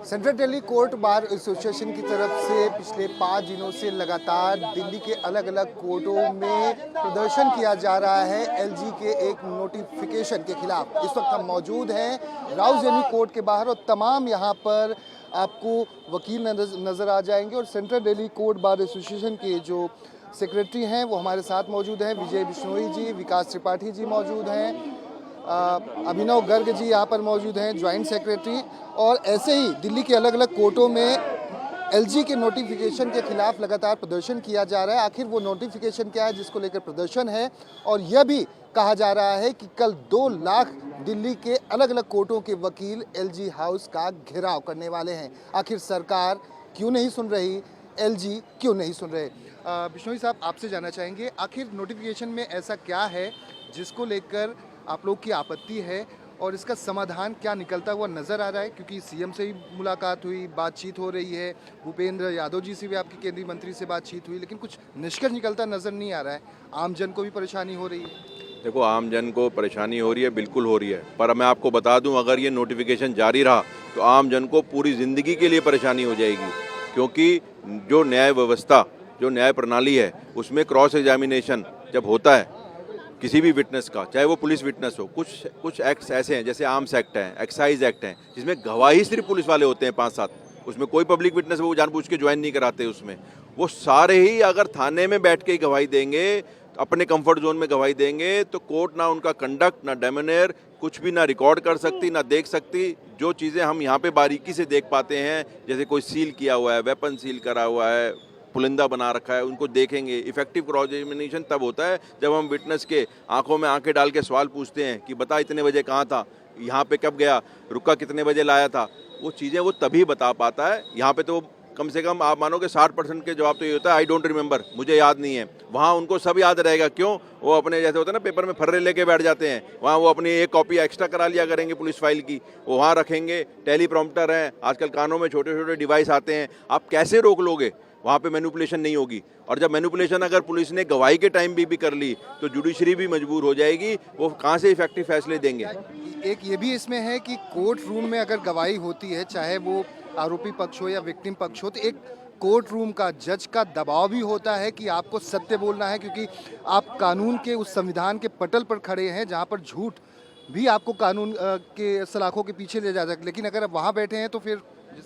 Central Delhi court bar association की तरफ से पिछले 5 दिनों से लगातार दिल्ली के अलग अलग कोर्टों में प्रदर्शन किया जा रहा है एलजी के एक नोटिफिकेशन के खिलाफ। इस वक्त हम मौजूद हैं राउज एवेन्यू कोर्ट के बाहर और तमाम यहाँ पर आपको वकील नज़र आ जाएंगे और central Delhi court bar association के जो सेक्रेटरी हैं वो हमारे साथ मौजूद हैं। विजय बिश्नोई जी, विकास त्रिपाठी जी मौजूद हैं, अभिनव गर्ग जी यहाँ पर मौजूद हैं, ज्वाइंट सेक्रेटरी। और ऐसे ही दिल्ली के अलग अलग कोर्टों में एलजी के नोटिफिकेशन के खिलाफ लगातार प्रदर्शन किया जा रहा है। आखिर वो नोटिफिकेशन क्या है जिसको लेकर प्रदर्शन है, और यह भी कहा जा रहा है कि कल 2 लाख दिल्ली के अलग अलग कोर्टों के वकील एलजी हाउस का घेराव करने वाले हैं। आखिर सरकार क्यों नहीं सुन रही, एलजी क्यों नहीं सुन रहे? बिश्नोई साहब, आपसे जानना चाहेंगे आखिर नोटिफिकेशन में ऐसा क्या है जिसको लेकर आप लोग की आपत्ति है और इसका समाधान क्या निकलता हुआ नज़र आ रहा है? क्योंकि सीएम से ही मुलाकात हुई, बातचीत हो रही है, भूपेंद्र यादव जी से भी आपकी केंद्रीय मंत्री से बातचीत हुई, लेकिन कुछ निष्कर्ष निकलता नज़र नहीं आ रहा है। आम जन को भी परेशानी हो रही है। देखो, आम जन को परेशानी हो रही है, बिल्कुल हो रही है, पर मैं आपको बता दूं, अगर ये नोटिफिकेशन जारी रहा तो आम जन को पूरी ज़िंदगी के लिए परेशानी हो जाएगी। क्योंकि जो न्याय व्यवस्था, जो न्याय प्रणाली है, उसमें क्रॉस एग्जामिनेशन जब होता है किसी भी विटनेस का, चाहे वो पुलिस विटनेस हो, कुछ एक्ट्स ऐसे हैं जैसे आर्म्स एक्ट है, एक्साइज एक्ट है, जिसमें गवाही सिर्फ पुलिस वाले होते हैं 5-7, उसमें कोई पब्लिक विटनेस वो जानबूझ के ज्वाइन नहीं कराते। उसमें वो सारे ही अगर थाने में बैठ के ही गवाही देंगे, अपने कंफर्ट जोन में गवाही देंगे, तो कोर्ट ना उनका कंडक्ट, ना डेमोनेयर, कुछ भी ना रिकॉर्ड कर सकती, ना देख सकती। जो चीज़ें हम यहाँ पे बारीकी से देख पाते हैं, जैसे कोई सील किया हुआ है, वेपन सील करा हुआ है, पुलिंदा बना रखा है, उनको देखेंगे। इफेक्टिव क्रॉस एग्जामिनेशन तब होता है जब हम विटनेस के आंखों में आंखें डाल के सवाल पूछते हैं कि बता इतने बजे कहाँ था, यहाँ पे कब गया, रुका कितने बजे लाया था। वो चीज़ें वो तभी बता पाता है। यहाँ पे तो कम से कम आप मानो कि 60% के जवाब तो ये होता है आई डोंट रिमेंबर, मुझे याद नहीं है। वहाँ उनको सब याद रहेगा। क्यों? वो अपने जैसे होता है ना, पेपर में फर्रे लेके बैठ जाते हैं, वहाँ वो अपनी एक कॉपी एक्स्ट्रा करा लिया करेंगे पुलिस फाइल की, वो वहाँ रखेंगे। टेलीप्रॉम्प्टर हैं, आजकल कानों में छोटे छोटे डिवाइस आते हैं, आप कैसे रोक लोगे? वहाँ पे मैनिपुलेशन नहीं होगी। और जब मैनिपुलेशन अगर पुलिस ने गवाही के टाइम भी कर ली तो जुडिशरी भी मजबूर हो जाएगी। वो कहाँ से इफेक्टिव फैसले देंगे? एक ये भी इसमें है कि कोर्ट रूम में अगर गवाही होती है, चाहे वो आरोपी पक्ष हो या विक्टिम पक्ष हो, तो एक कोर्ट रूम का जज का दबाव भी होता है कि आपको सत्य बोलना है, क्योंकि आप कानून के उस संविधान के पटल पर खड़े हैं जहाँ पर झूठ भी आपको कानून के सलाखों के पीछे ले जा सकते। लेकिन अगर आप वहाँ बैठे हैं तो फिर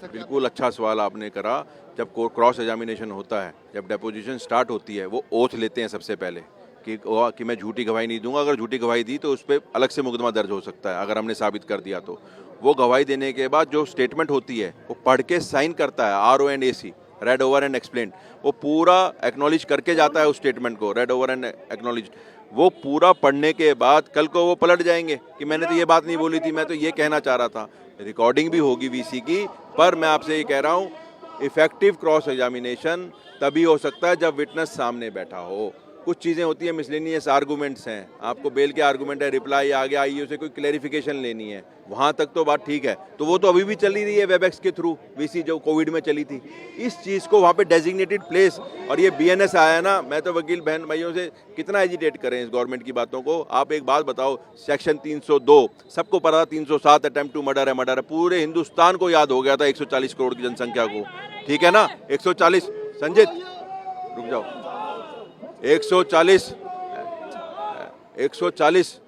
बिल्कुल अच्छा सवाल आपने करा। जब क्रॉस एग्जामिनेशन होता है, जब डेपोजिशन स्टार्ट होती है, वो ओथ लेते हैं सबसे पहले कि मैं झूठी गवाही नहीं दूंगा। अगर झूठी गवाही दी तो उस पर अलग से मुकदमा दर्ज हो सकता है, अगर हमने साबित कर दिया तो। वो गवाही देने के बाद जो स्टेटमेंट होती है वो पढ़ के साइन करता है, ROAC, red over and explain. वो पूरा एक्नॉलेज करके जाता है उस स्टेटमेंट को, रेड ओवर एंड एक्नॉलेज। वो पूरा पढ़ने के बाद कल को वो पलट जाएंगे कि मैंने तो ये बात नहीं बोली थी, मैं तो ये कहना चाह रहा था। रिकॉर्डिंग भी होगी VC की। पर मैं आपसे ये कह रहा हूँ, इफेक्टिव क्रॉस एग्जामिनेशन तभी हो सकता है जब विटनेस सामने बैठा हो। कुछ चीज़ें होती हैं, मिसलेनियस आर्गूमेंट्स हैं, आपको बेल के आर्गूमेंट है, रिप्लाई आ गया, आइए उसे कोई क्लैरिफिकेशन लेनी है, वहाँ तक तो बात ठीक है। तो वो तो अभी भी चली रही है वेबएक्स के थ्रू, VC जो कोविड में चली थी। इस चीज़ को वहाँ पे डेजिग्नेटेड प्लेस, और ये BNS आया ना, मैं तो वकील बहन भाइयों से कितना एजिटेट करें इस गवर्नमेंट की बातों को। आप एक बात बताओ, सेक्शन 302 सबको पता था, 307 अटेम्प्ट टू मर्डर है। पूरे हिंदुस्तान को याद हो गया था, 140 करोड़ की जनसंख्या को, ठीक है ना? 140, संजित रुक जाओ, 140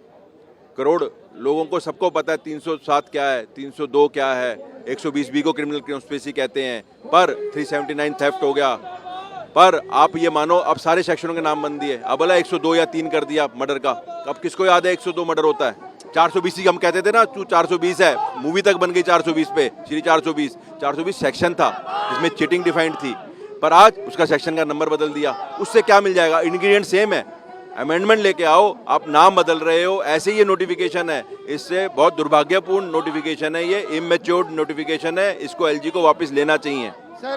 करोड़ लोगों को सबको पता है 307 क्या है, 302 क्या है, 120B को क्रिमिनल कॉन्स्पिरेसी कहते हैं। पर 379 थेफ्ट हो गया। पर आप ये मानो अब सारे सेक्शनों के नाम बन दिए। अब बोला 102 या 3 कर दिया मर्डर का। अब किसको याद है 102 मर्डर होता है? 420 हम कहते थे ना, 420 है, मूवी तक बन गई 420 पे, श्री 420 सेक्शन था जिसमें चीटिंग डिफाइंड थी। पर आज उसका सेक्शन का नंबर बदल दिया। उससे क्या मिल जाएगा? इंग्रेडिएंट सेम है, अमेंडमेंट लेके आओ, आप नाम बदल रहे हो। ऐसे ये नोटिफिकेशन है, इससे बहुत दुर्भाग्यपूर्ण नोटिफिकेशन है, ये इमेच्योर्ड नोटिफिकेशन है। इसको LG को वापस लेना चाहिए। सर,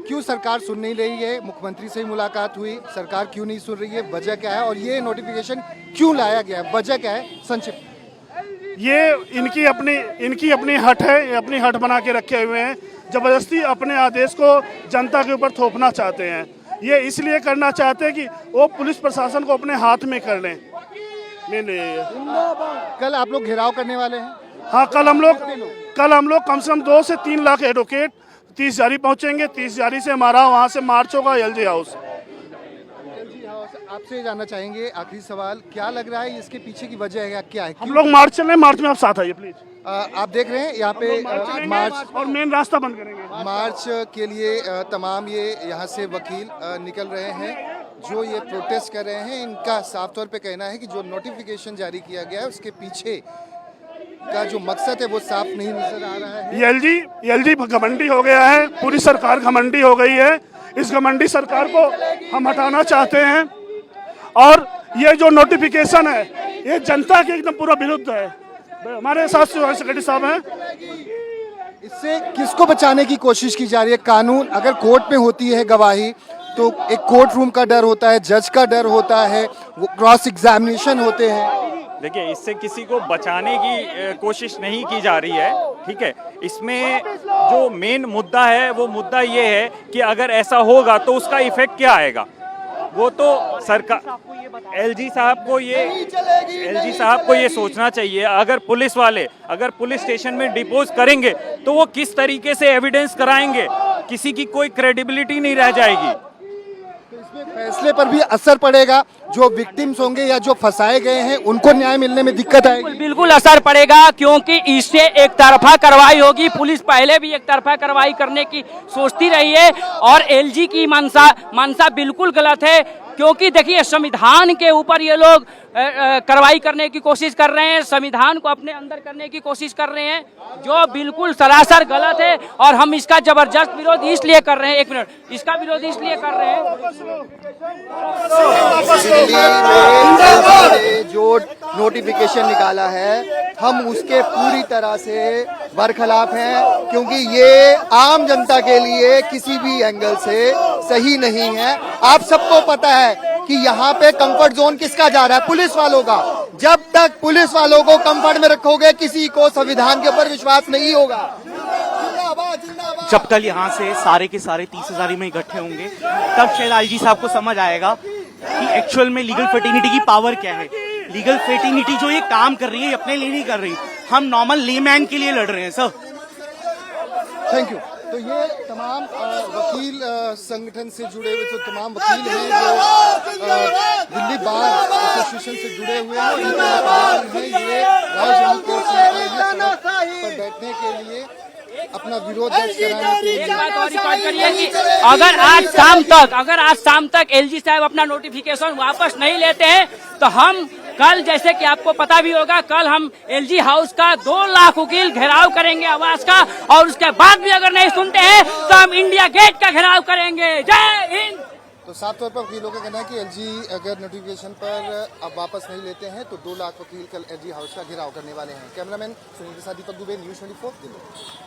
क्यों सरकार सुन नहीं रही है? मुख्यमंत्री से ही मुलाकात हुई, सरकार क्यों नहीं सुन रही है? वजह क्या है? और ये नोटिफिकेशन क्यों लाया गया है? वजह क्या है? संक्षिप्त। ये इनकी अपनी हट है, ये अपनी हट बना के रखे हुए हैं। जबरदस्ती अपने आदेश को जनता के ऊपर थोपना चाहते हैं। ये इसलिए करना चाहते हैं कि वो पुलिस प्रशासन को अपने हाथ में कर लें। कल आप लोग घेराव करने वाले हैं? हाँ, कल हम लोग कल हम लोग कम से कम 2 से 3 लाख एडवोकेट 30 जारी पहुंचेंगे। 30 जारी से हमारा वहां से मार्च होगा एलजी हाउस। एलजी हाउस आपसे जानना चाहेंगे, आखिरी सवाल, क्या लग रहा है इसके पीछे की वजह है, क्या है? हम लोग मार्च चल रहे हैं, मार्च में आप साथ आइए प्लीज। आप देख रहे हैं यहाँ पे मार्च और मेन रास्ता बंद करेंगे। मार्च के लिए तमाम ये यहाँ से वकील निकल रहे हैं जो ये प्रोटेस्ट कर रहे हैं। इनका साफ तौर पे कहना है कि जो नोटिफिकेशन जारी किया गया है उसके पीछे का जो मकसद है वो साफ नहीं नजर आ रहा है। एलजी घमंडी हो गया है, पूरी सरकार घमंडी हो गई है। इस घमंडी सरकार को हम हटाना चाहते हैं और ये जो नोटिफिकेशन है ये जनता के एकदम पूरा विरुद्ध है। हमारे साथ सेक्रेटरी साहब हैं। इससे किसको बचाने की कोशिश की जा रही है? कानून अगर कोर्ट में होती है गवाही तो एक कोर्ट रूम का डर होता है, जज का डर होता है, वो क्रॉस एग्जामिनेशन होते हैं। देखिए, इससे किसी को बचाने की कोशिश नहीं की जा रही है, ठीक है। इसमें जो मेन मुद्दा है वो मुद्दा ये है कि अगर ऐसा होगा तो उसका इफेक्ट क्या आएगा, वो तो सरकार एलजी साहब को ये सोचना चाहिए। अगर पुलिस वाले अगर पुलिस स्टेशन में डिपोज करेंगे तो वो किस तरीके से एविडेंस कराएंगे, किसी की कोई क्रेडिबिलिटी नहीं रह जाएगी। फैसले पर भी असर पड़ेगा, जो विक्टिम्स होंगे या जो फंसाए गए हैं उनको न्याय मिलने में दिक्कत आएगी। बिल्कुल असर पड़ेगा, क्योंकि इससे एक तरफा कार्रवाई होगी। पुलिस पहले भी एक तरफा कार्रवाई करने की सोचती रही है और एलजी की मंशा बिल्कुल गलत है, क्योंकि देखिए संविधान के ऊपर ये लोग कार्रवाई करने की कोशिश कर रहे हैं, संविधान को अपने अंदर करने की कोशिश कर रहे हैं, जो बिल्कुल सरासर गलत है। और हम इसका जबरदस्त विरोध इसलिए कर रहे हैं, एक मिनट, इसका विरोध इसलिए कर रहे हैं जो नोटिफिकेशन निकाला है हम उसके पूरी तरह से बरखिलाफ हैं, क्योंकि ये आम जनता के लिए किसी भी एंगल से सही नहीं है। आप सबको पता है कि यहाँ पे कंफर्ट जोन किसका जा रहा है? पुलिस वालों का। जब तक पुलिस वालों को कंफर्ट में रखोगे किसी को संविधान के ऊपर विश्वास नहीं होगा। जब कल यहाँ से सारे के सारे 30,000 में इकट्ठे होंगे तब शायद आईजी साहब को समझ आएगा कि एक्चुअल में लीगल फेटर्निटी की पावर क्या है। लीगल फेटर्निटी जो ये काम कर रही है अपने लिए नहीं कर रही, हम नॉर्मल लेमैन के लिए लड़ रहे हैं सर। Thank you. तो ये तमाम वकील संगठन से जुड़े हुए जो तमाम वकील हैं जो दिल्ली बार एसोसिएशन से जुड़े हुए हैं, ये राजधानी कोर्ट में आए हैं सड़क पर बैठने के लिए, अपना विरोध दर्ज कराने के लिए। एक बात और रिकॉर्ड करिए कि अगर आज शाम तक एलजी साहब अपना नोटिफिकेशन वापस नहीं लेते हैं तो हम कल, जैसे कि आपको पता भी होगा, कल हम एलजी हाउस का 2 लाख वकील घेराव करेंगे आवाज का, और उसके बाद भी अगर नहीं सुनते हैं तो हम इंडिया गेट का घेराव करेंगे। जय हिंद। तो साफ तौर पर वकीलों का कहना है कि एलजी अगर नोटिफिकेशन पर अब वापस नहीं लेते हैं तो 2 लाख वकील कल एलजी हाउस का घेराव करने वाले हैं। कैमरामैन सुनील के साथ दीपक दुबे, न्यूज़ 24 दिल्ली।